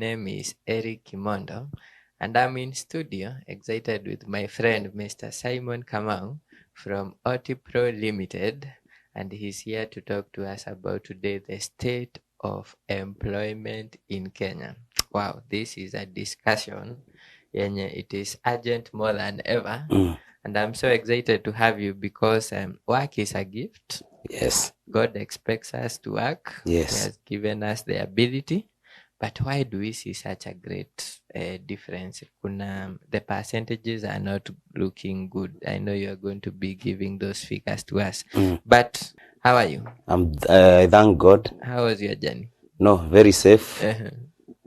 name is Eric Kimondo, and I'm in studio excited with my friend Mr. Simon Kamau from Otipro Limited, and he's here to talk to us about today the state of employment in Kenya. Wow, this is a discussion, and it is urgent more than ever. And I'm so excited to have you because work is a gift. Yes. God expects us to work. Yes. He has given us the ability. But why do we see such a great difference? The percentages are not looking good. I know you are going to be giving those figures to us. But how are you? I thank God. How was your journey? No, very safe,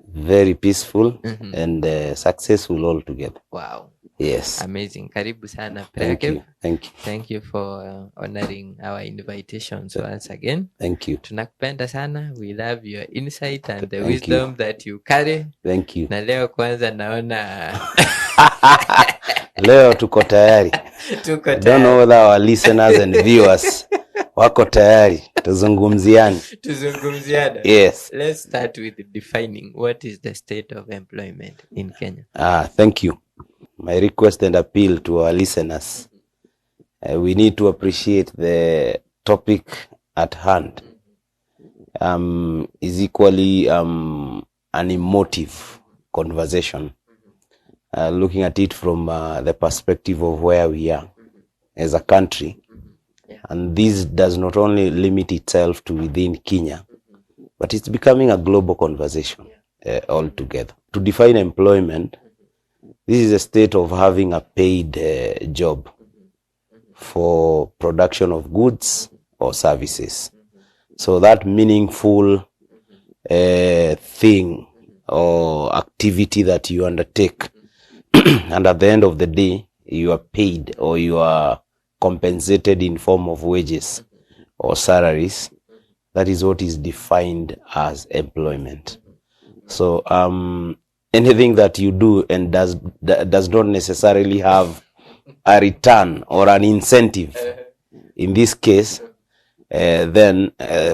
very peaceful, and successful altogether. Wow. Yes. Amazing. Karibu sana. Thank you. Thank you. Thank you for honoring our invitation once again. Thank you. Tunakupenda sana. We love your insight and the Thank wisdom you. that you carry. Thank you. Na leo kwanza naona Leo tuko tayari. tuko I don't know whether our listeners and viewers wako tayari. Tuzungumziane. Yes. Let's start with defining what is the state of employment in Kenya. Thank you. My request and appeal to our listeners, we need to appreciate the topic at hand. Is equally an emotive conversation, looking at it from the perspective of where we are as a country. And this does not only limit itself to within Kenya, but it's becoming a global conversation altogether. To define employment, this is a state of having a paid job for production of goods or services. So that meaningful thing or activity that you undertake, and at the end of the day, you are paid or you are compensated in form of wages or salaries. That is what is defined as employment. So anything that you do and does not necessarily have a return or an incentive, in this case, then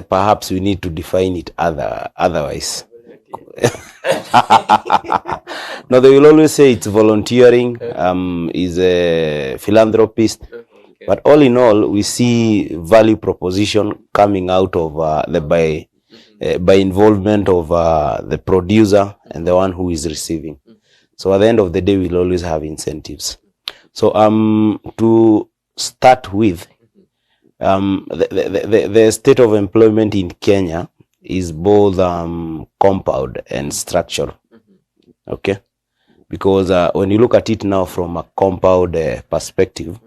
perhaps we need to define it otherwise. No, they will always say it's volunteering, is a philanthropist. But all in all, we see value proposition coming out of by involvement of the producer and the one who is receiving. So at the end of the day, we'll always have incentives. So to start with, the state of employment in Kenya is both compound and structural. Okay? Because when you look at it now from a compound perspective,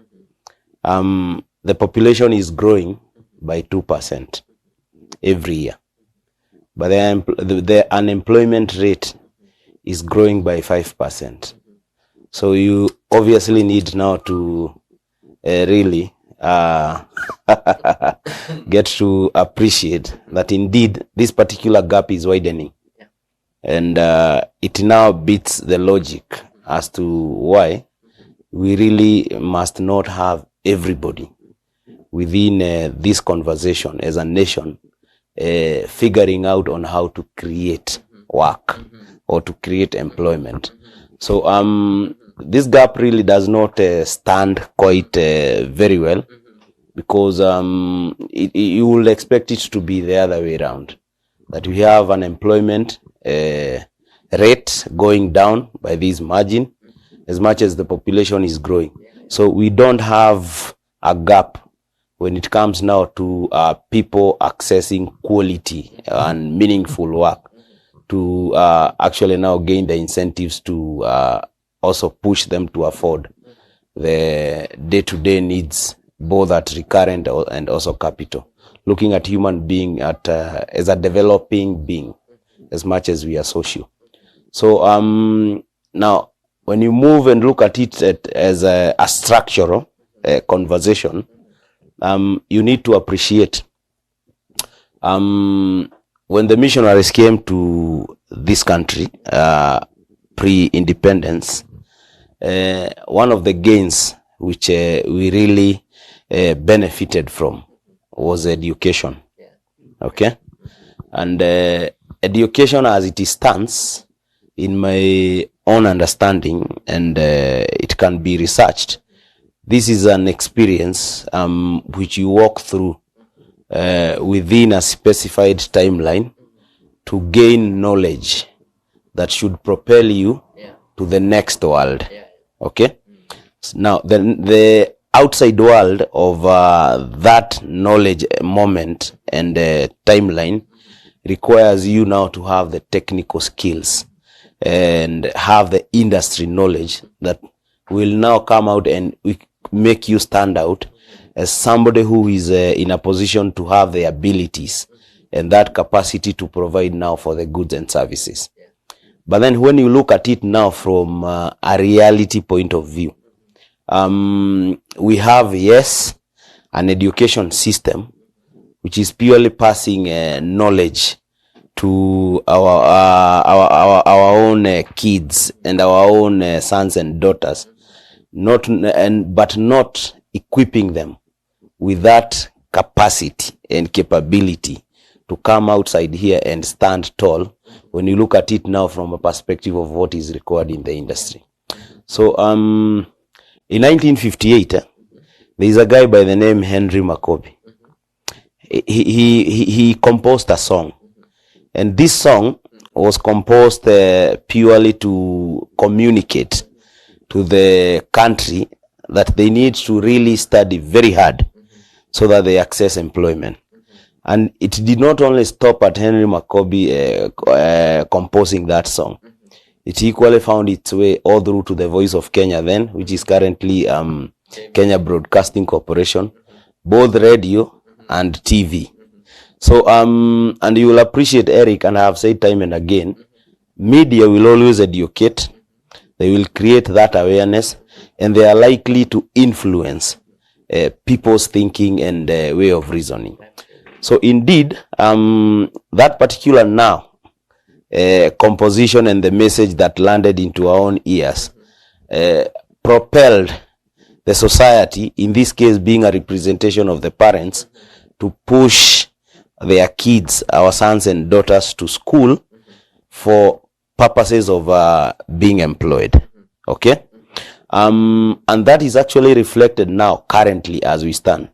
the population is growing by 2% every year. But the unemployment rate is growing by 5%. So you obviously need now to really get to appreciate that indeed this particular gap is widening. And it now beats the logic as to why we really must not have everybody within this conversation as a nation figuring out on how to create work or to create employment. So this gap really does not stand quite very well, because you will expect it to be the other way around, that we have an employment rate going down by this margin as much as the population is growing. So we don't have a gap when it comes now to people accessing quality and meaningful work to actually now gain the incentives to also push them to afford the day-to-day needs, both at recurrent and also capital. Looking at human being as a developing being as much as we are social. So now, when you move and look at it as a structural conversation, you need to appreciate when the missionaries came to this country pre-independence, one of the gains which we really benefited from was education. Okay? And education as it stands in my own understanding, and it can be researched, this is an experience which you walk through within a specified timeline to gain knowledge that should propel you to the next world. Okay? Now, the outside world of that knowledge moment and timeline requires you now to have the technical skills and have the industry knowledge that will now come out and make you stand out as somebody who is in a position to have the abilities and that capacity to provide now for the goods and services. But then when you look at it now from a reality point of view, we have, yes, an education system which is purely passing knowledge to our own kids and our own sons and daughters, but not equipping them with that capacity and capability to come outside here and stand tall when you look at it now from a perspective of what is required in the industry. So in 1958, there is a guy by the name Henry McCoby. He composed a song, and this song was composed purely to communicate to the country that they need to really study very hard so that they access employment. And it did not only stop at Henry McCoby composing that song. It equally found its way all through to the Voice of Kenya then, which is currently Kenya Broadcasting Corporation, both radio and TV. So, and you will appreciate, Eric, and I have said time and again, media will always educate, they will create that awareness, and they are likely to influence people's thinking and way of reasoning. So indeed, that particular now composition and the message that landed into our own ears propelled the society, in this case being a representation of the parents, to push their kids, our sons and daughters, to school for purposes of being employed. Okay? And that is actually reflected now currently as we stand.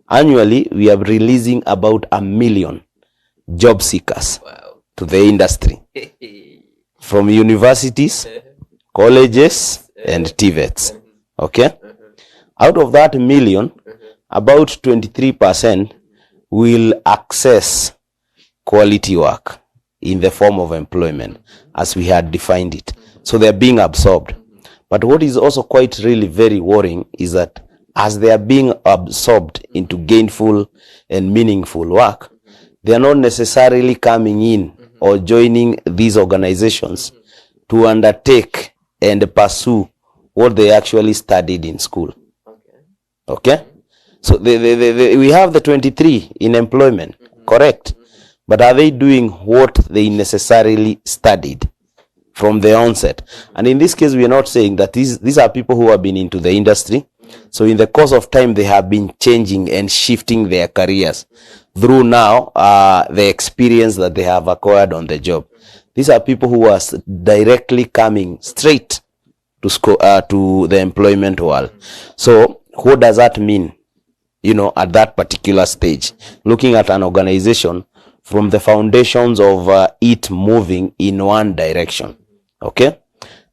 Annually, we are releasing about 1 million job seekers to the industry from universities, colleges, and TVETs. Okay? Out of that 1 million, about 23% will access quality work in the form of employment as we had defined it. So they're being absorbed. But what is also quite really very worrying is that as they are being absorbed into gainful and meaningful work, they are not necessarily coming in or joining these organizations to undertake and pursue what they actually studied in school. Okay? So we have the 23 in employment, correct? But are they doing what they necessarily studied from the onset? And in this case, we are not saying that these are people who have been into the industry. So in the course of time, they have been changing and shifting their careers through now the experience that they have acquired on the job. These are people who are directly coming straight to school, to the employment world. So what does that mean, at that particular stage? Looking at an organization from the foundations of it moving in one direction. Okay?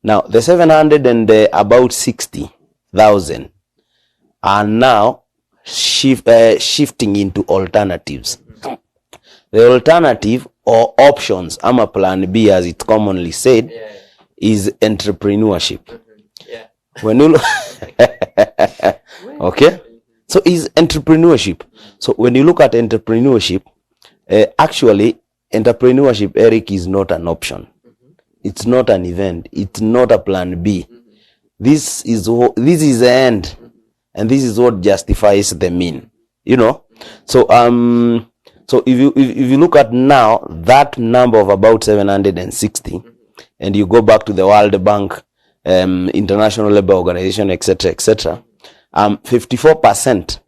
Now, the 700 and about 60,000 are now shifting into alternatives. The alternative or options, a plan B as it's commonly said, is entrepreneurship. When you look okay? So is entrepreneurship. So when you look at entrepreneurship, actually, entrepreneurship, Eric, is not an option. It's not an event. It's not a plan B. This is the end, and this is what justifies the mean. So so if you look at now that number of about 760, and you go back to the World Bank, International Labour Organization, etc., 54%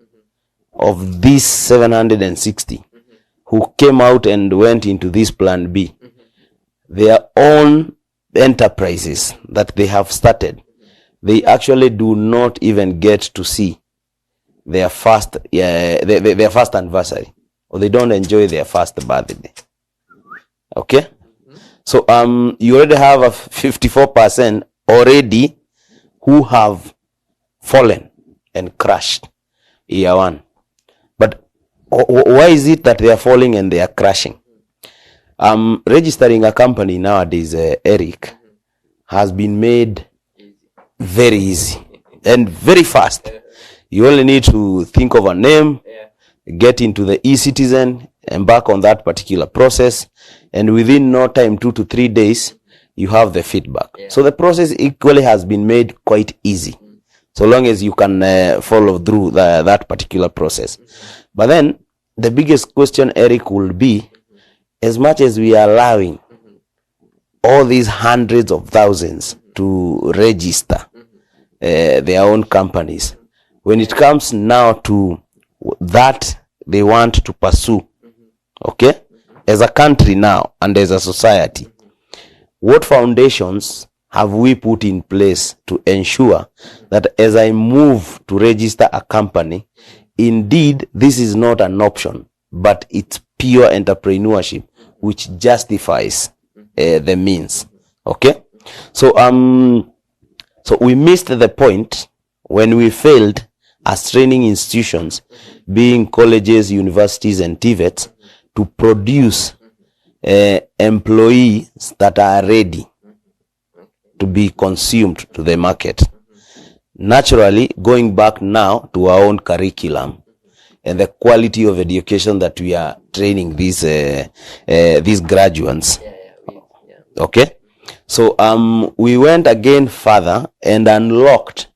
of these 760 who came out and went into this plan B, their own enterprises that they have started, they actually do not even get to see their first their first anniversary, or they don't enjoy their first birthday. Okay, so you already have a 54% already who have fallen and crashed year one. But why is it that they are falling and they are crashing? Registering a company nowadays, Eric, has been made very easy and very fast. You only need to think of a name, get into the eCitizen, embark on that particular process, and within no time, 2 to 3 days, you have the feedback. So the process equally has been made quite easy, so long as you can follow through that particular process. But then the biggest question, Eric, will be, as much as we are allowing all these hundreds of thousands to register their own companies, when it comes now to that they want to pursue, okay, as a country now and as a society, what foundations have we put in place to ensure that as I move to register a company, indeed this is not an option, but it's pure entrepreneurship which justifies the means? Okay, so we missed the point when we failed as training institutions, being colleges, universities, and TVETs, to produce employees that are ready to be consumed to the market. Naturally, going back now to our own curriculum and the quality of education that we are training these graduates. Okay, so we went again further and unlocked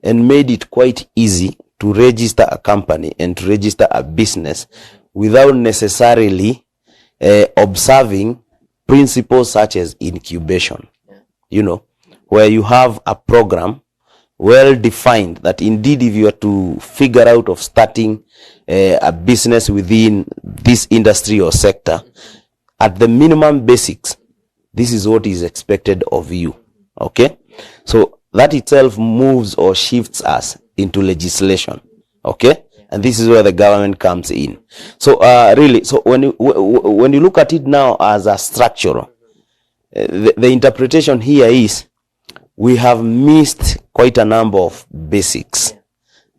and made it quite easy to register a company and to register a business without necessarily observing principles such as incubation, where you have a program well defined that indeed if you are to figure out of starting a business within this industry or sector, at the minimum basics, this is what is expected of you. Okay, so that itself moves or shifts us into legislation. Okay, and this is where the government comes in. So really, so when you look at it now as a structural, the interpretation here is we have missed quite a number of basics,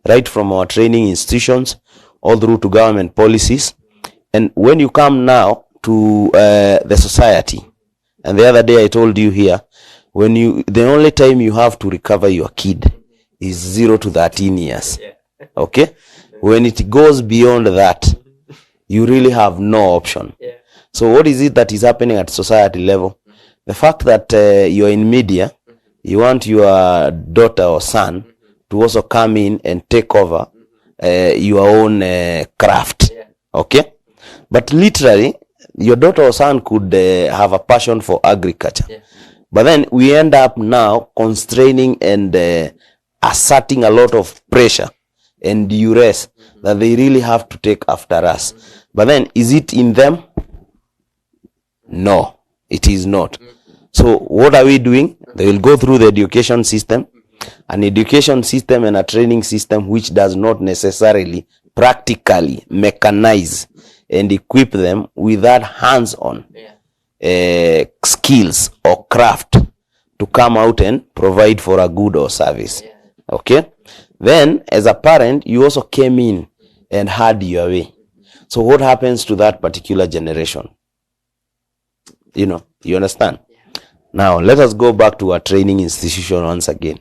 right from our training institutions all through to government policies. And when you come now to the society, and the other day I told you here, the only time you have to recover your kid is 0 to 13 years. Okay, when it goes beyond that, you really have no option. So what is it that is happening at society level? The fact that you're in media, you want your daughter or son to also come in and take over your own craft. Okay, but literally your daughter or son could have a passion for agriculture. But then we end up now constraining and asserting a lot of pressure and duress that they really have to take after us. But then, is it in them? No, it is not. So what are we doing? They will go through the education system, an education system and a training system which does not necessarily practically mechanize and equip them with that hands-on skills or craft to come out and provide for a good or service. Okay, then as a parent you also came in and had your way. So what happens to that particular generation? You understand? Now let us go back to our training institution once again.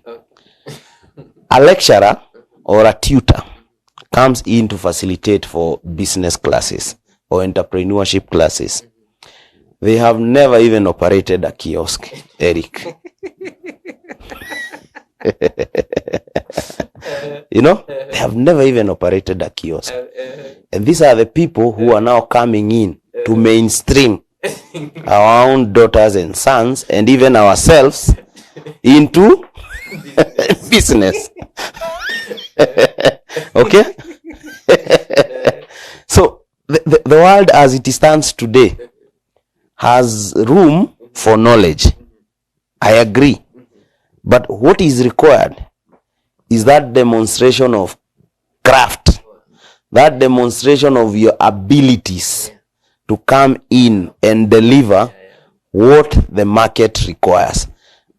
A lecturer or a tutor comes in to facilitate for business classes or entrepreneurship classes. They have never even operated a kiosk, Eric. They have never even operated a kiosk. And these are the people who are now coming in to mainstream our own daughters and sons and even ourselves into business. Okay? So the world as it stands today has room for knowledge. I agree. But what is required is that demonstration of craft, that demonstration of your abilities to come in and deliver what the market requires.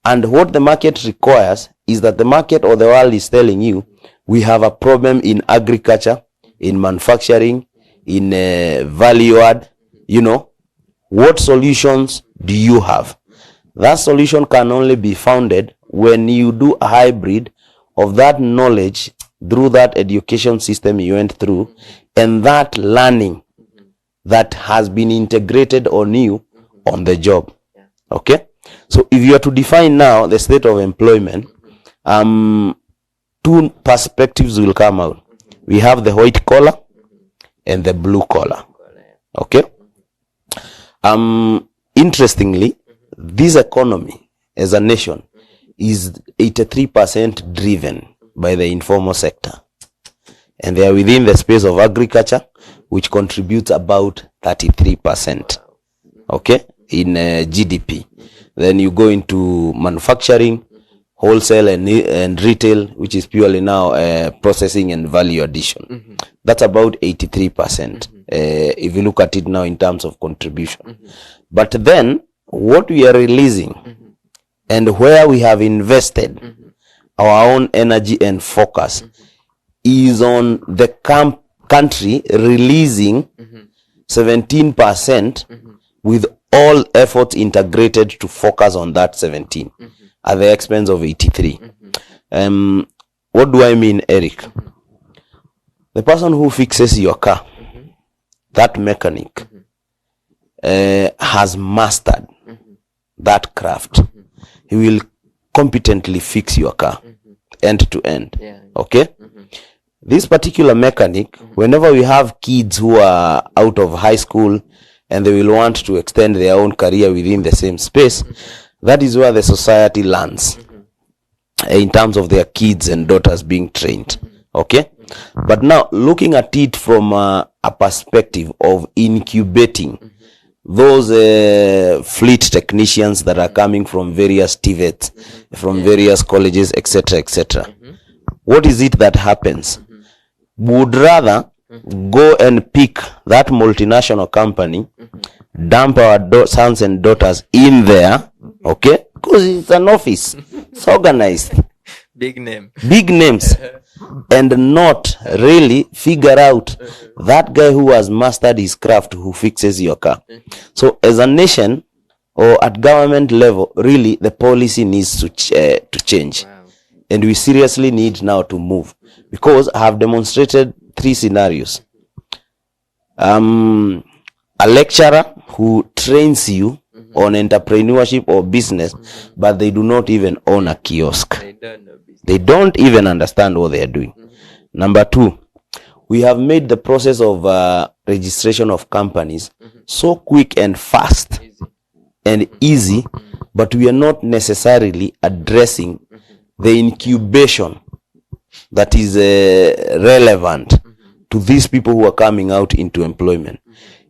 And what the market requires is that the market or the world is telling you, we have a problem in agriculture, in manufacturing, in value add. You know, what solutions do you have? That solution can only be founded when you do a hybrid of that knowledge through that education system you went through, and that learning that has been integrated on you on the job. Okay? So if you are to define now the state of employment, two perspectives will come out. We have the white collar and the blue collar. Okay? Interestingly, this economy as a nation is 83% driven by the informal sector. And they are within the space of agriculture, which contributes about 33%. Okay? In GDP. Then you go into manufacturing, wholesale and retail, which is purely now processing and value addition. That's about 83%. If you look at it now in terms of contribution. But then what we are releasing and where we have invested our own energy and focus is on the country releasing 17% with all efforts integrated to focus on that 17 at the expense of 83. What do I mean, Eric? The person who fixes your car, that mechanic, has mastered that craft. He will competently fix your car end to end. Okay? This particular mechanic, whenever we have kids who are out of high school and they will want to extend their own career within the same space, that is where the society lands in terms of their kids and daughters being trained. Okay? But now, looking at it from a perspective of incubating those fleet technicians that are coming from various TVETs, from various colleges, etc., etc. What is it that happens? Would rather go and pick that multinational company, dump our sons and daughters in there, okay? Because it's an office, it's organized. Big names. And not really figure out that guy who has mastered his craft, who fixes your car. So as a nation or at government level, really the policy needs to change. And we seriously need now to move, because I have demonstrated 3 scenarios. A lecturer who trains you on entrepreneurship or business, but they do not even own a kiosk. They don't even understand what they are doing. Number 2, we have made the process of registration of companies so quick and fast and easy, but we are not necessarily addressing the incubation that is relevant to these people who are coming out into employment.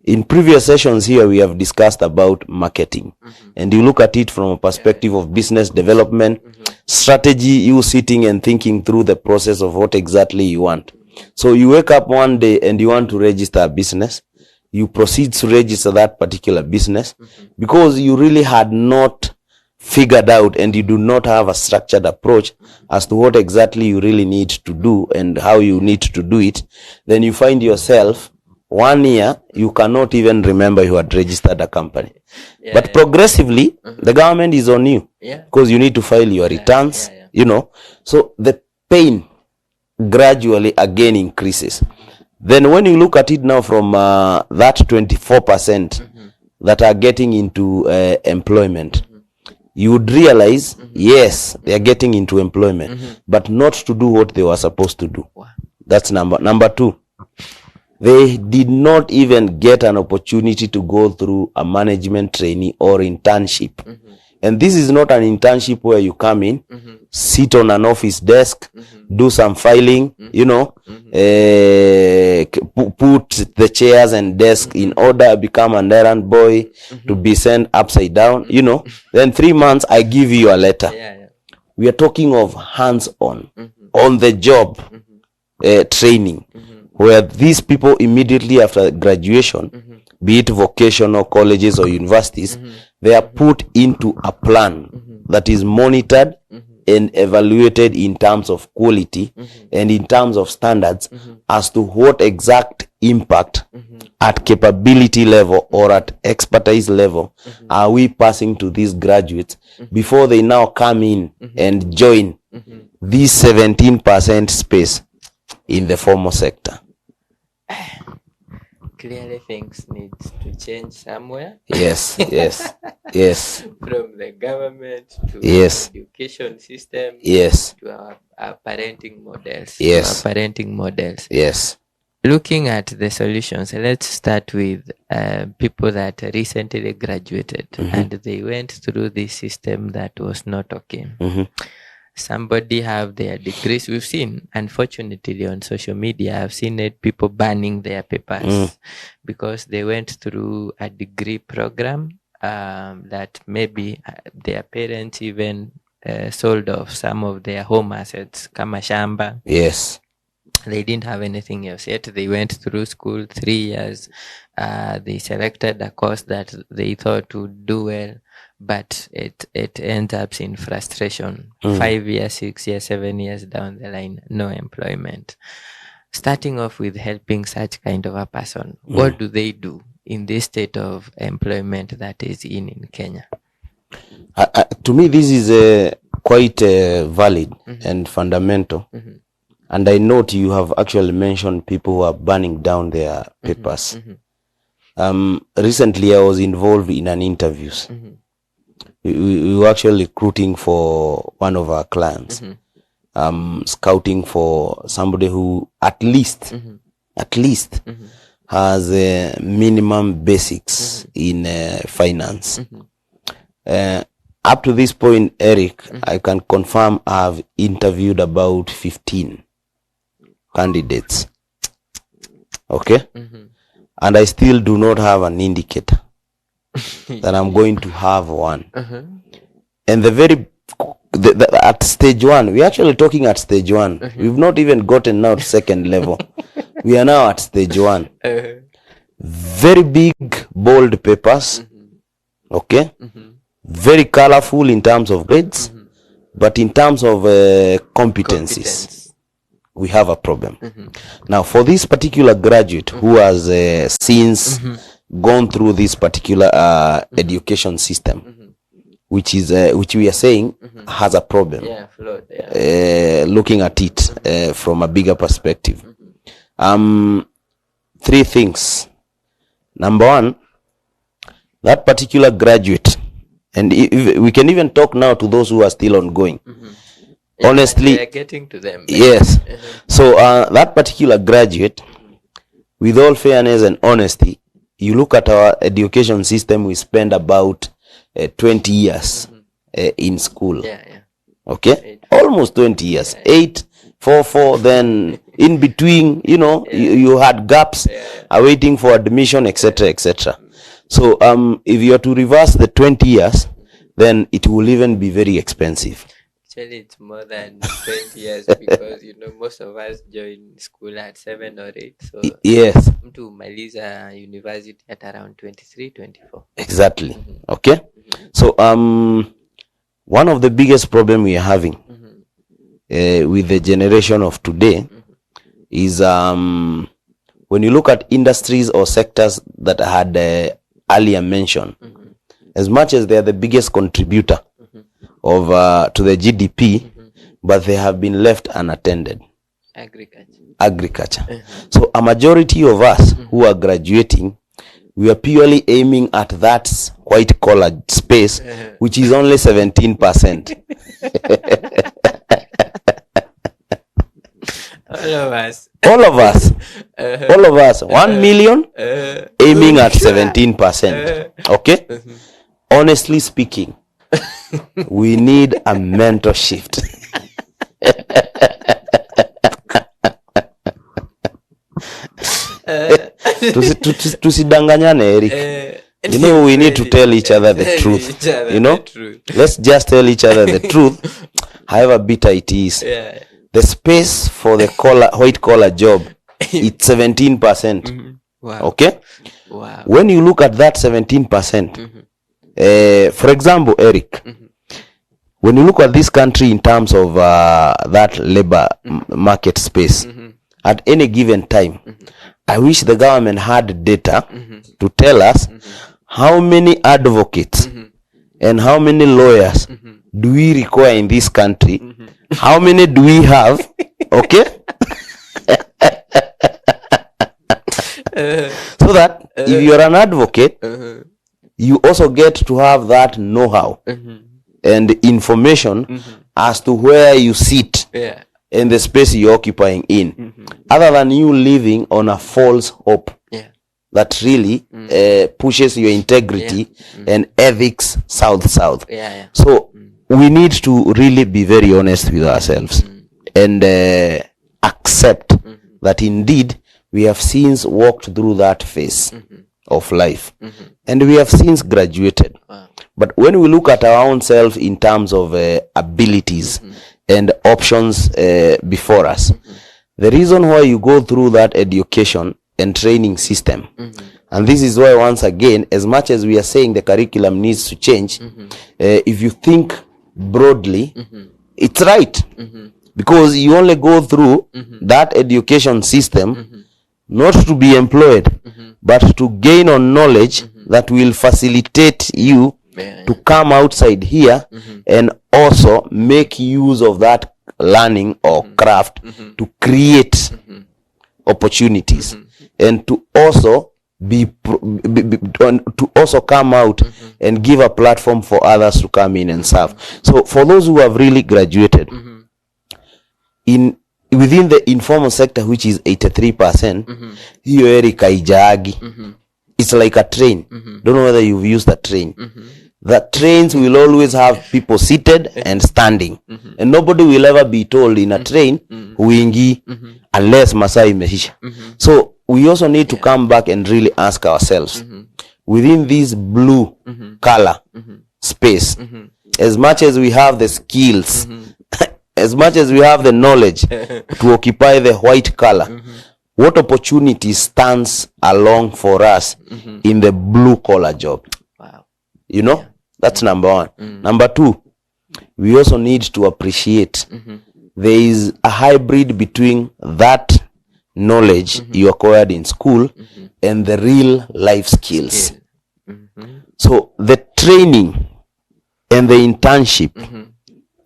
In previous sessions here, we have discussed about marketing. And you look at it from a perspective of business development, strategy, you sitting and thinking through the process of what exactly you want. So you wake up one day and you want to register a business. You proceed to register that particular business because you really had not figured out and you do not have a structured approach as to what exactly you really need to do and how you need to do it. Then you find yourself 1 year, you cannot even remember you had registered a company. But progressively, the government is on you because you need to file your returns, you know. So the pain gradually again increases. Then when you look at it now from that 24% that are getting into employment, you would realize, yes, they are getting into employment, but not to do what they were supposed to do. That's number 2. They did not even get an opportunity to go through a management trainee or internship And this is not an internship where you come in, sit on an office desk, do some filing, you know, put the chairs and desk in order, become an errand boy to be sent upside down, you know. Then 3 months, I give you a letter. We are talking of hands-on, on the job training, where these people immediately after graduation, be it vocational colleges or universities, they are put into a plan that is monitored and evaluated in terms of quality and in terms of standards as to what exact impact at capability level or at expertise level are we passing to these graduates before they now come in and join this 17% space in the formal sector. Clearly things need to change somewhere. Yes. From the government to yes. the education system. Yes. To our parenting models. Yes. To our parenting models. Yes. Looking at the solutions, let's start with people that recently graduated and they went through this system that was not okay. Somebody have their degrees. We've seen, unfortunately, on social media, I've seen it, people banning their papers because they went through a degree program that maybe their parents even sold off some of their home assets, kama shamba. Yes. They didn't have anything else yet. They went through school 3 years. They selected a course that they thought would do well, but it ends up in frustration. 5 years, 6 years, 7 years down the line, no employment. Starting off with helping such kind of a person, what do they do in this state of employment that is in Kenya? To me, this is quite valid and fundamental. And I note you have actually mentioned people who are burning down their papers. Recently, I was involved in an interviews. We were actually recruiting for one of our clients, scouting for somebody who at least has minimum basics in finance. Up to this point, Eric, I can confirm I've interviewed about 15 candidates. Okay? And I still do not have an indicator that I'm going to have one. And at stage one, we're actually talking at stage one. We've not even gotten now to second level. We are now at stage one. Very big, bold papers. Okay? Very colorful in terms of grades. But in terms of competencies, we have a problem. Now, for this particular graduate who has since gone through this particular education system, which we are saying has a problem. Flawed, looking at it from a bigger perspective. 3 things. Number one, that particular graduate, and we can even talk now to those who are still ongoing. Honestly, we are getting to them. Yes. So that particular graduate, with all fairness and honesty, you look at our education system, we spend about 20 years in school. Okay? Almost 20 years. 8, 4, 4, then in between, you know, you had gaps awaiting for admission, etc., etc. So if you are to reverse the 20 years, then it will even be very expensive. Actually, it's more than 20 years because, you know, most of us join school at 7 or 8. So, yes. To Maliza University at around 23, 24. Exactly. Okay. So, one of the biggest problem we are having with the generation of today is when you look at industries or sectors that I had earlier mentioned, as much as they are the biggest contributor of to the GDP, but they have been left unattended. Agriculture. So a majority of us who are graduating, we are purely aiming at that white collar space, which is only 17%. All of us, 1 million aiming at 17%. Okay? Honestly speaking, We need a mental shift. Tusidanganyane, Eric. You know, we need to tell each other the truth. You know, let's just tell each other the truth, however bitter it is. Yeah. The space for the white collar job, it's 17%. Wow. Okay? Wow. When you look at that 17%, for example, Eric, when you look at this country in terms of that labor market space, at any given time, I wish the government had data to tell us how many advocates and how many lawyers do we require in this country. How many do we have? Okay? So that if you're an advocate, you also get to have that know-how and information as to where you sit in the space you're occupying in, other than you living on a false hope that really pushes your integrity and ethics south. So we need to really be very honest with ourselves and accept that indeed we have since walked through that phase of life and we have since graduated. But when we look at our own self in terms of abilities and options before us, the reason why you go through that education and training system, and this is why once again, as much as we are saying the curriculum needs to change, if you think broadly, it's right, because you only go through that education system not to be employed, but to gain on knowledge that will facilitate you to come outside here and also make use of that learning or craft to create opportunities and to also to also come out and give a platform for others to come in and serve. So for those who have really graduated within the informal sector, which is 83%, hiyo Erika ijaagi. It's like a train. Don't know whether you've used a train. The trains will always have people seated and standing, and nobody will ever be told in a train huingi unless masaa imeisha. So we also need to come back and really ask ourselves, within this blue color space, as much as we have the skills, as much as we have the knowledge to occupy the white color, what opportunity stands along for us in the blue collar job? Wow. You know, that's number one. Number two, we also need to appreciate there is a hybrid between that knowledge you acquired in school and the real life skills. So the training and the internship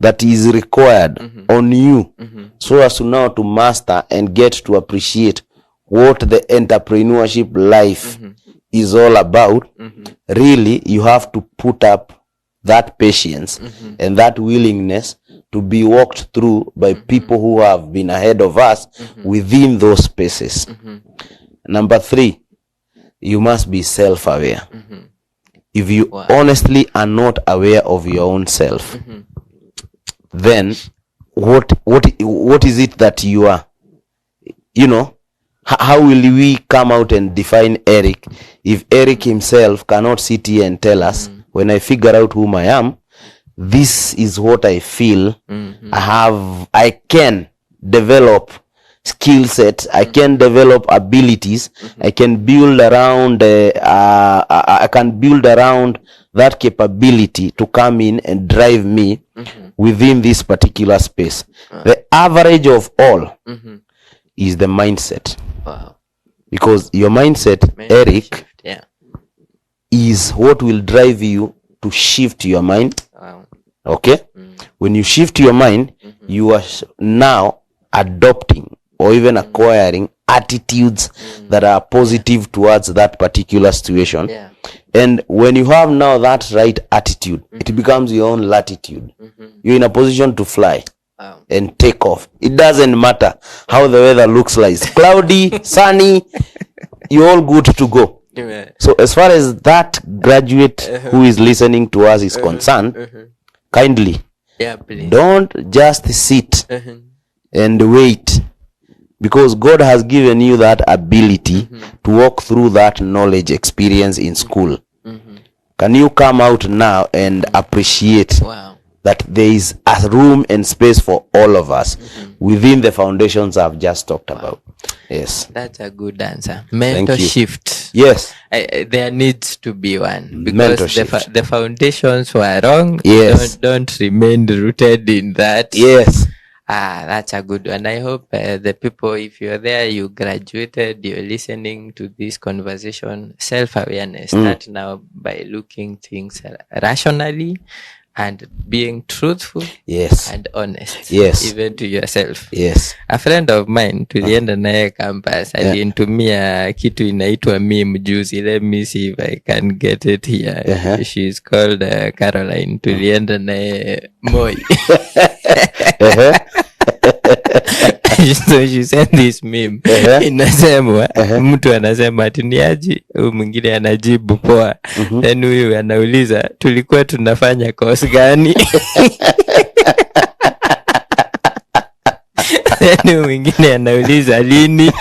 that is required on you so as to now to master and get to appreciate what the entrepreneurship life is all about, really you have to put up that patience and that willingness to be walked through by people who have been ahead of us within those spaces. Number three, you must be self-aware. If you honestly are not aware of your own self, then what is it that you are? You know, how will we come out and define Eric if Eric himself cannot sit here and tell us, when I figure out whom I am, this is what I feel I can develop skill sets, I can develop abilities, I can build around I can build around that capability to come in and drive me within this particular space. The average of all is the mindset. Wow. Because your mindset, Eric, is what will drive you to shift your mind. Wow. Okay? When you shift your mind, you are now adopting or even acquiring attitudes that are positive towards that particular situation. And when you have now that right attitude, it becomes your own latitude. You're in a position to fly and take off. It doesn't matter how the weather looks like. Cloudy, sunny, you're all good to go. Amen. So as far as that graduate who is listening to us is concerned, kindly, Yeah, please. don't just sit and wait, because God has given you that ability to walk through that knowledge experience in school. Can you come out now and appreciate Wow. that there is a room and space for all of us within the foundations I've just talked about? Yes. That's a good answer. Mental you. shift. Yes. There needs to be one, Mental because shift. the foundations were wrong. Yes. Don't remain rooted in that. Yes. That's a good one. I hope the people, if you're there, you graduated, you're listening to this conversation, self-awareness. Start now by looking things rationally and being truthful. Yes. And honest. Yes. Even to yourself. Yes. A friend of mine, tulienda naye campus, alinitumia kitu inaitwa meme juzi. Let me see if I can get it here. She's called Caroline. Tulienda naye Moi. So she sent this meme. Inasemwa, mtu anasema ati ni aje, huyu mwingine anajibu poa. Then huyu anauliza, tulikuwa tunafanya course gani? Then mwingine anauliza lini?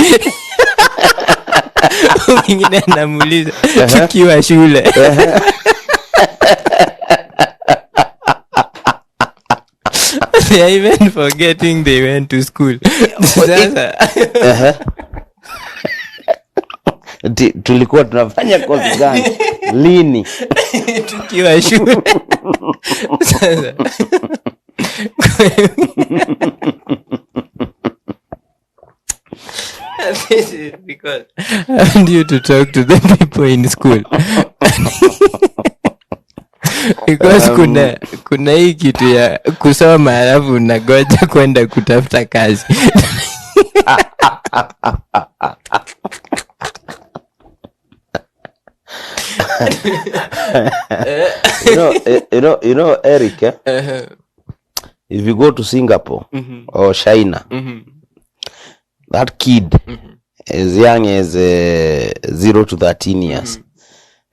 Mwingine anamuuliza tukiwa shule. They are even forgetting they went to school. Tulikuwa tunafanya kozi gani? Lini? Tukiwa shule. Sasa. This is because I want you to talk to the people in school. Because kuna hii kitu ya kusoma alafu unagoja kwenda kutafuta kazi. you know, Eric, if you go to Singapore or China, that kid as young as 0 to 13 years,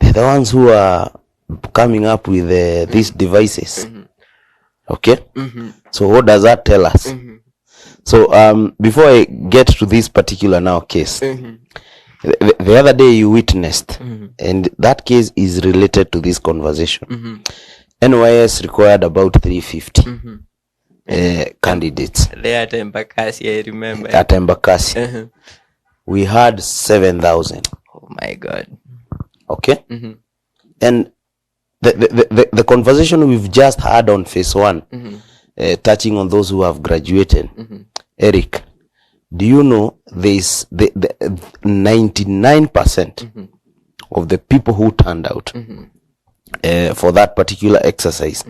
they're the ones who are coming up with these devices. Okay? So what does that tell us? So before I get to this particular now case, the other day you witnessed, and that case is related to this conversation. NYS required about 350 candidates. They at Embakasi, I remember. At Embakasi. We had 7,000. Oh my God. Okay? And the conversation we've just had on phase 1, touching on those who have graduated, Eric, do you know there's the 99% of the people who turned out for that particular exercise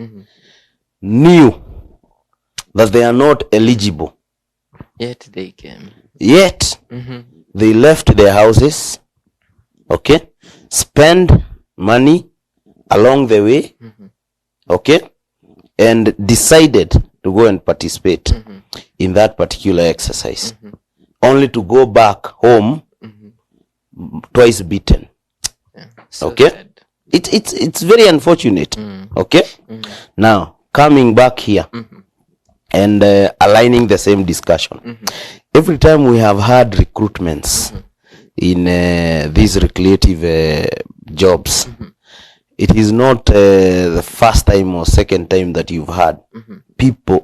knew that they are not eligible. Yet they came. Yet they left their houses, okay, spend money along the way, okay, and decided to go and participate in that particular exercise, only to go back home twice beaten. So okay, sad. It's very unfortunate. Okay, now coming back here and aligning the same discussion. Every time we have had recruitments in these recreative jobs, it is not the first time or second time that you've had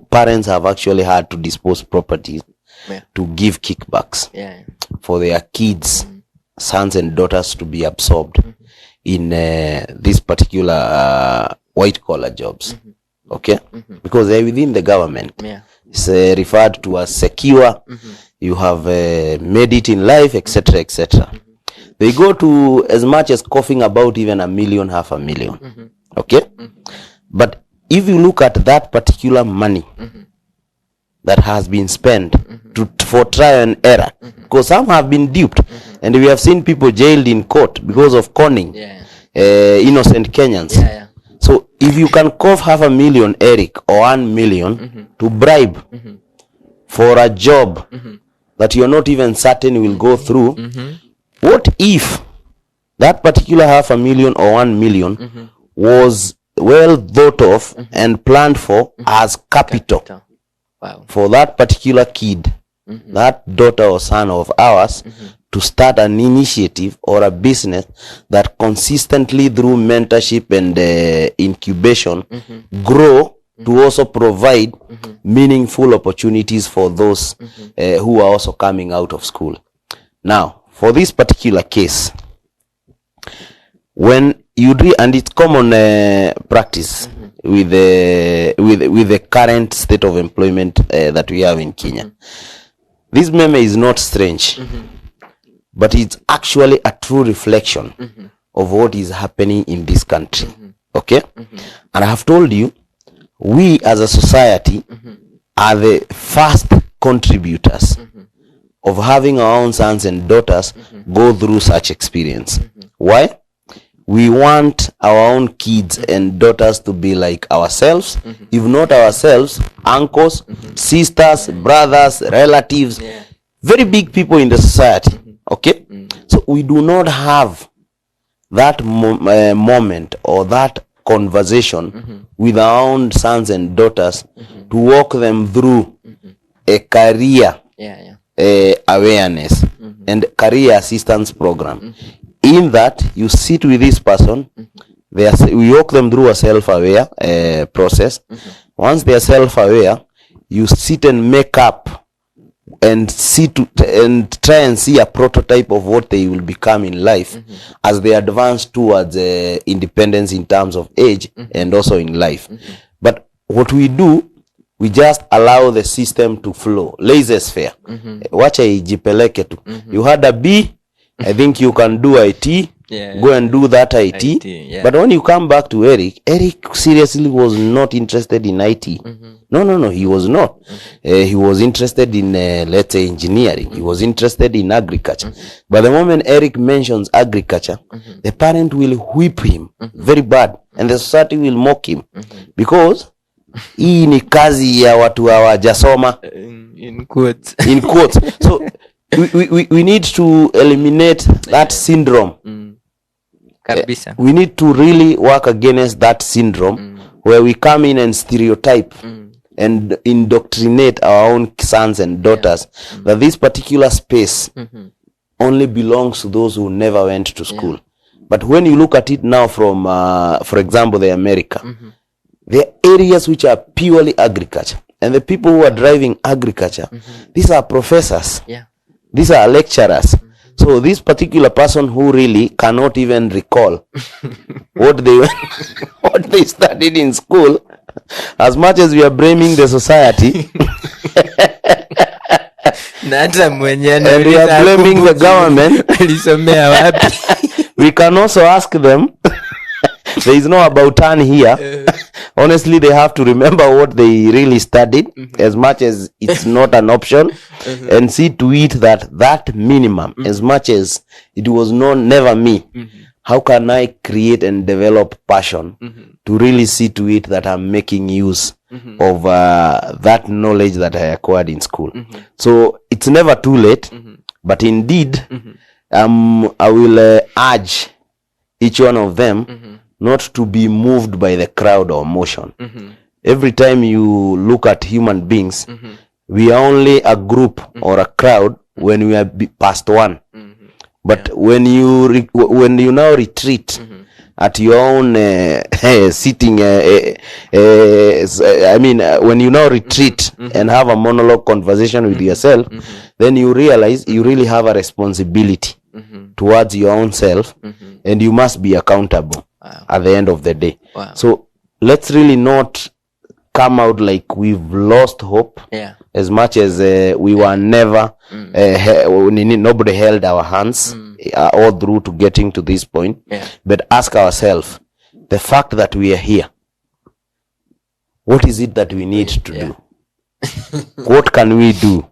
parents have actually had to dispose properties to give kickbacks for their kids, sons and daughters to be absorbed in these particular white collar jobs. Okay, because they're within the government. It's referred to as secure. You have made it in life, etc., etc. They go to as much as coughing about even $1 million, $500,000. Okay, but if you look at that particular money that has been spent for trial and error, because some have been duped, and we have seen people jailed in court because of conning innocent Kenyans. So if you can cough $500,000, Eric, or 1 million to bribe for a job that you're not even certain will go through, what if that particular $500,000 or 1 million was well thought of and planned for as capital Wow. for that particular kid, that daughter or son of ours, to start an initiative or a business that consistently through mentorship and incubation grow to also provide meaningful opportunities for those who are also coming out of school. Now, for this particular case, when you and it's common practice with the current state of employment that we have in Kenya. This meme is not strange, but it's actually a true reflection of what is happening in this country. Okay? And I have told you, we as a society are the first contributors of having our own sons and daughters go through such experience. Why? We want our own kids and daughters to be like ourselves, if not ourselves, uncles, sisters, brothers, relatives, very big people in the society. Okay? So we do not have that moment or that conversation with our own sons and daughters to walk them through a career awareness and career assistance program. In that, you sit with this person, we walk them through a self-aware process. Once they are self-aware, you sit and make up and try and see a prototype of what they will become in life as they advance towards independence in terms of age and also in life. But what we do, we just allow the system to flow. Laissez-faire. Wacha ijipeleke tu. You had a B, I think you can do IT. Go and do that IT. But when you come back to Eric seriously was not interested in IT. No, he was not. He was interested in, let's say, engineering. He was interested in agriculture. But the moment Eric mentions agriculture, the parent will whip him very bad. And the society will mock him. Because hii ni kazi ya watu hawajasoma. In quotes. In quotes. So, we need to eliminate that syndrome. We need to really work against that syndrome where we come in and stereotype and indoctrinate our own sons and daughters that this particular space only belongs to those who never went to school. But when you look at it now from, for example, the America, there are areas which are purely agriculture. And the people who are driving agriculture, these are professors. These are lecturers. So this particular person who really cannot even recall what they studied in school, as much as we are blaming the society, and we are blaming the government, we can also ask them, there is no about turn here. Honestly, they have to remember what they really studied, as much as it's not an option, and see to it that minimum, as much as it was never me. How can I create and develop passion to really see to it that I'm making use of that knowledge that I acquired in school? So it's never too late, but indeed, I will urge each one of them not to be moved by the crowd or motion. Every time you look at human beings, we are only a group or a crowd when we are past one. But when you now retreat at your own sitting, when you now retreat and have a monologue conversation with yourself, then you realize you really have a responsibility towards your own self, and you must be accountable at the end of the day. So let's really not come out like we've lost hope, as much as we were never, nobody held our hands all through to getting to this point. But ask ourselves, the fact that we are here, what is it that we need to do? What can we do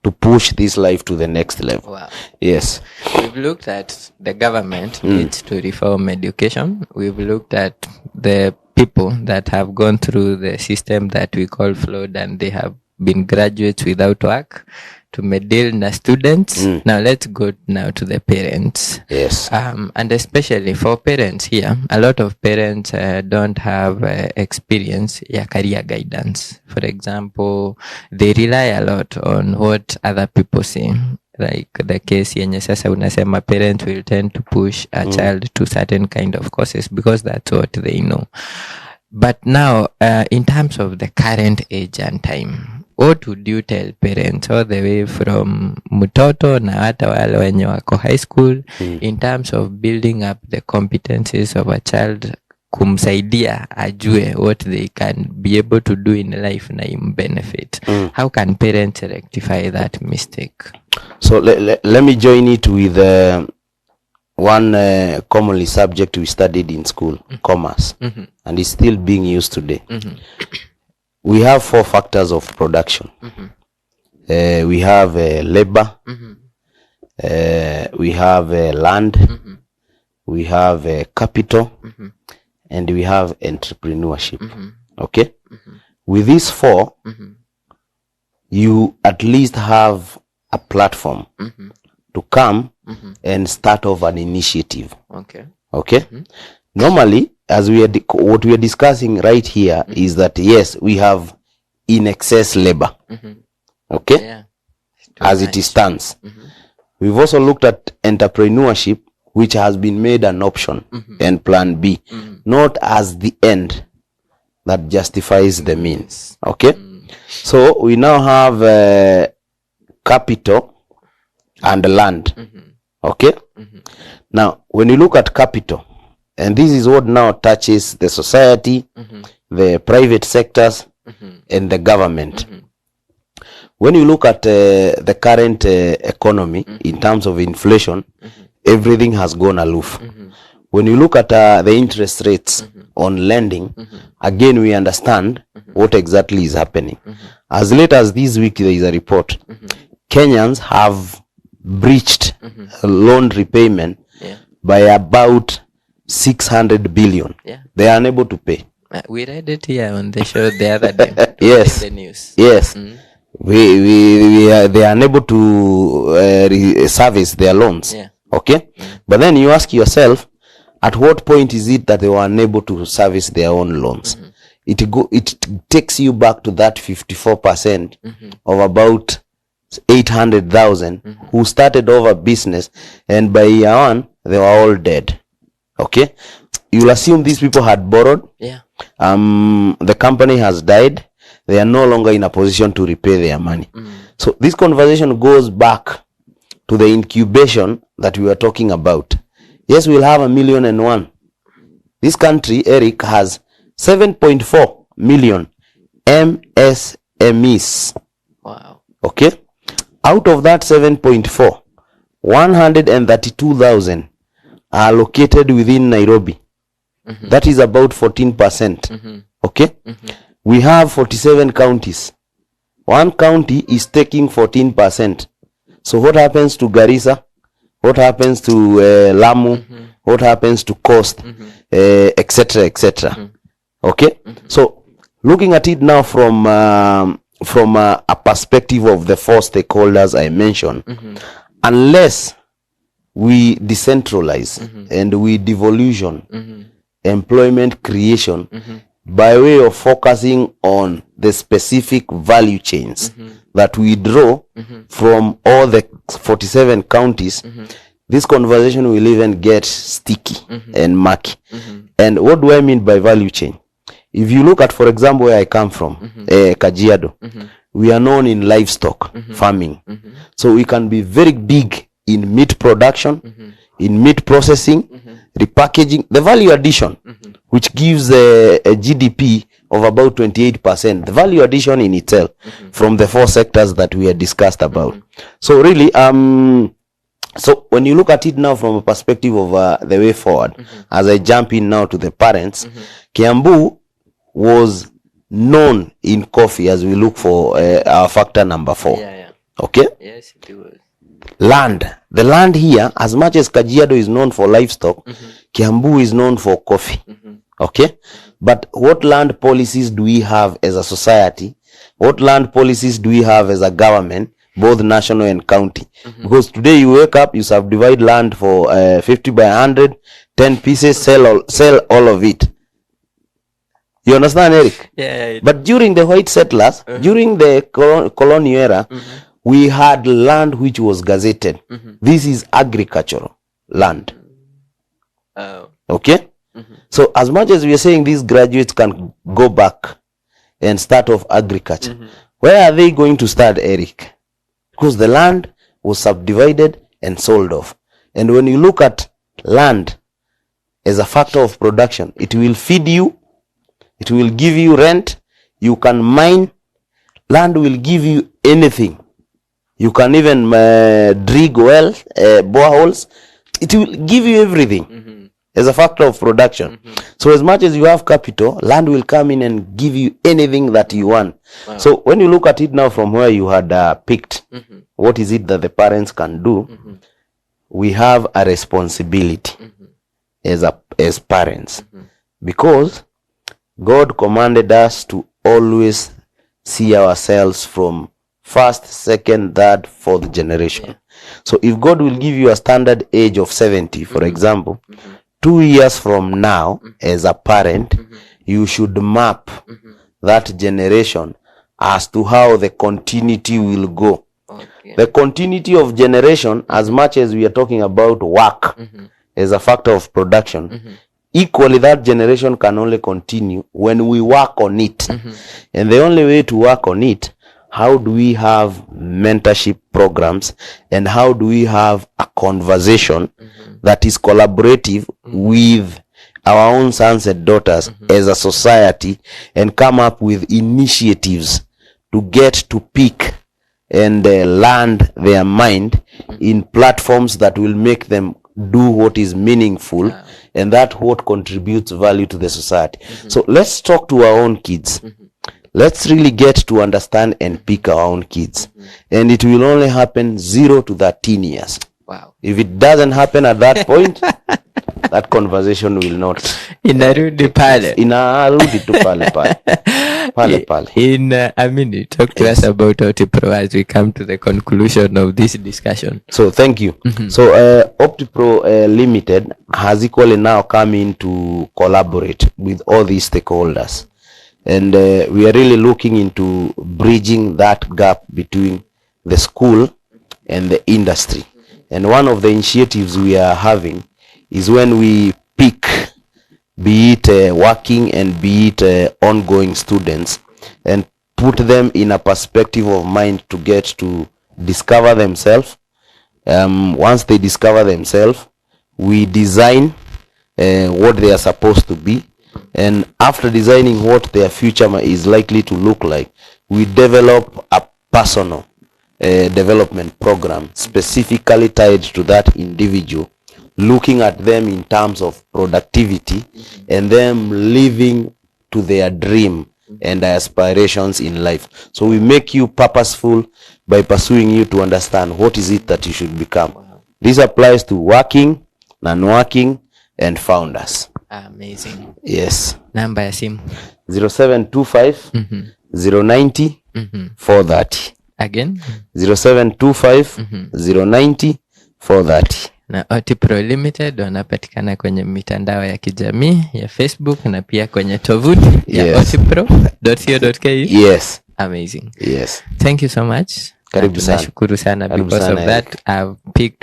to push this life to the next level? Yes. We've looked at the government needs to reform education. We've looked at the people that have gone through the system that we call flawed, and they have been graduates without work, tumedeal na students. Now let's go now to the parents. Yes. And especially for parents here, a lot of parents don't have experience career guidance. For example, they rely a lot on what other people say. Like the case yenye sasa unasema, parents will tend to push a child to certain kind of courses because that's what they know. But now, in terms of the current age and time, what would you tell parents all the way from mtoto na hata wale wenye wako high school in terms of building up the competencies of a child, kumsaidia ajue what they can be able to do in life na benefit? How can parents rectify that mistake? So let me join it with one commonly subject we studied in school, commerce, and is still being used today. We have 4 factors of production. We have labor, we have land, we have capital, and we have entrepreneurship. Okay? With these 4, you at least have a platform to come and start off an initiative. Okay? Normally, as what we are discussing right here is that, yes, we have in excess labor. Okay? As it stands. We've also looked at entrepreneurship, which has been made an option and plan B, not as the end that justifies the means. Okay? So we now have capital and land. Okay? Now, when you look at capital, and this is what now touches the society, the private sectors, and the government. When you look at the current economy in terms of inflation, everything has gone aloof. When you look at the interest rates on lending, again we understand what exactly is happening. As late as this week, there is a report. Kenyans have breached loan repayment by about 600 billion. They are unable to pay. We read it here on the show the other day. Yes. The news. Yes. They are unable to service their loans. Okay? But then you ask yourself, at what point is it that they were unable to service their own loans? It takes you back to that 54% of about 800,000 who started over business, and by year 1 they were all dead. Okay, you'll assume these people had borrowed. The company has died. They are no longer in a position to repay their money. So this conversation goes back to the incubation that we were talking about. Yes, we'll have 1,000,001. This country, Eric, has 7.4 million MSMEs. Wow. Okay, out of that 7.4, 132,000 are located within Nairobi. That is about 14%. Okay? We have 47 counties. One county is taking 14%. So what happens to Garissa? What happens to Lamu? What happens to Coast? Etc. etc. Okay? So looking at it now from a perspective of the 4 stakeholders I mentioned, unless we decentralize and we devolution employment creation by way of focusing on the specific value chains that we draw from all the 47 counties, this conversation will even get sticky and murky. And what do I mean by value chain? If you look at, for example, where I come from, Kajiado, we are known in livestock farming. So we can be very big in meat production, in meat processing, repackaging, the value addition, which gives a GDP of about 28%. The value addition in itself from the 4 sectors that we had discussed about. So really, so when you look at it now from a perspective of the way forward, as I jump in now to the parents, Kiambu was known in coffee as we look for our factor number 4. Okay? Yes, it was. Land. The land here, as much as Kajiado is known for livestock, Kiambu is known for coffee. Okay? But what land policies do we have as a society What land policies do we have as a government, both national and county? Because today you wake up, you subdivide land for 50 by 100, 10 pieces, sell all of it. You understand, Eric? Yeah. But during the white settlers, during the colonial era, we had land which was gazetted. This is agricultural land. Okay? So as much as we are saying these graduates can go back and start off agriculture, where are they going to start, Eric? Because the land was subdivided and sold off. And when you look at land as a factor of production, it will feed you, it will give you rent, you can mine, land will give you anything. You can even dig wells, boreholes, it will give you everything as a factor of production. So as much as you have capital, land will come in and give you anything that you want. So when you look at it now from where you had picked, what is it that the parents can do? We have a responsibility as parents, because God commanded us to always see ourselves from first, second, third, fourth generation. So if God will give you a standard age of 70, for example, 2 years from now, as a parent, you should map that generation as to how the continuity will go. The continuity of generation, as much as we are talking about work as a factor of production, equally that generation can only continue when we work on it. And the only way to work on it, how do we have mentorship programs, and how do we have a conversation that is collaborative with our own sons and daughters as a society, and come up with initiatives to get to pick and land their mind in platforms that will make them do what is meaningful, and that what contributes value to the society. So let's talk to our own kids. Let's really get to understand and pick our own kids. And it will only happen 0 to 13 years. Wow. If it doesn't happen at that point, that conversation will not. Inarudi pale. Inarudi tu pale pale. Pale pale. In a minute, talk to us about OptiPro as we come to the conclusion of this discussion. So thank you. So OptiPro Limited has equally now come in to collaborate with all these stakeholders. And we are really looking into bridging that gap between the school and the industry. And one of the initiatives we are having is when we pick, be it working and be it ongoing students, and put them in a perspective of mind to get to discover themselves. Once they discover themselves, we design what they are supposed to be. And after designing what their future is likely to look like, we develop a personal development program specifically tied to that individual, looking at them in terms of productivity and them living to their dream and their aspirations in life. So we make you purposeful by pursuing you to understand what is it that you should become. This applies to working, non-working, and founders. Amazing. Yes. Namba ya simu 0725 090 430. Again 0725 090 430. Na OptiPro Limited wanapatikana kwenye mitandao ya kijamii ya Facebook na pia kwenye tovuti ya otipro.co.ke. Yes. Amazing. Yes. Thank you so much. Karibu sana. Nashukuru sana. Karibu Because sana, of that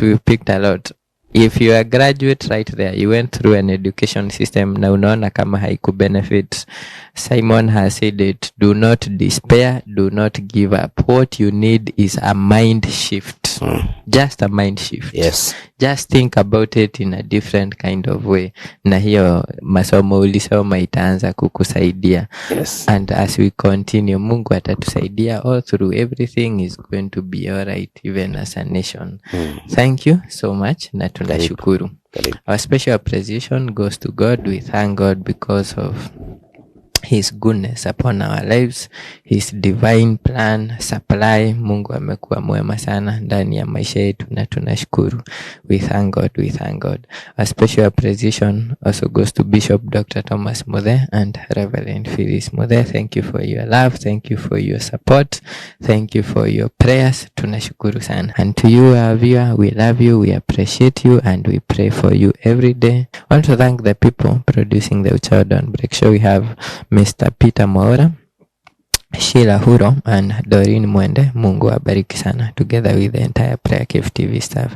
we picked a lot. If you are a graduate right there, you went through an education system na unaona kama haiku benefit, Simon has said it, do not despair, do not give up. What you need is a mind shift. Just a mind shift. Yes. Just think about it in a different kind of way. Na hiyo masomo ulisoma itaanza kukusaidia. Yes. And as we continue, Mungu atatusaidia all through. Everything is going to be all right, even as a nation. Thank you so much. Na tunashukuru. Our special appreciation goes to God. We thank God because of His goodness upon our lives, His divine plan supply. Mungu amekuwa mwema sana ndani ya maisha yetu na tunashukuru. We thank God, we thank God. A special appreciation also goes to Bishop Dr. Thomas Muthe and Reverend Phyllis Muthe. Thank you for your love, thank you for your support, thank you for your prayers. Tunashukuru sana. And to you, our viewer, we love you, we appreciate you, and we pray for you every day. I want to thank the people producing the Uchawa Dawnbreak Show. We have Mr. Peter Mwaura, Sheila Huro, and Doreen Mwende. Mungu abariki sana, together with the entire Prayer Cave TV staff.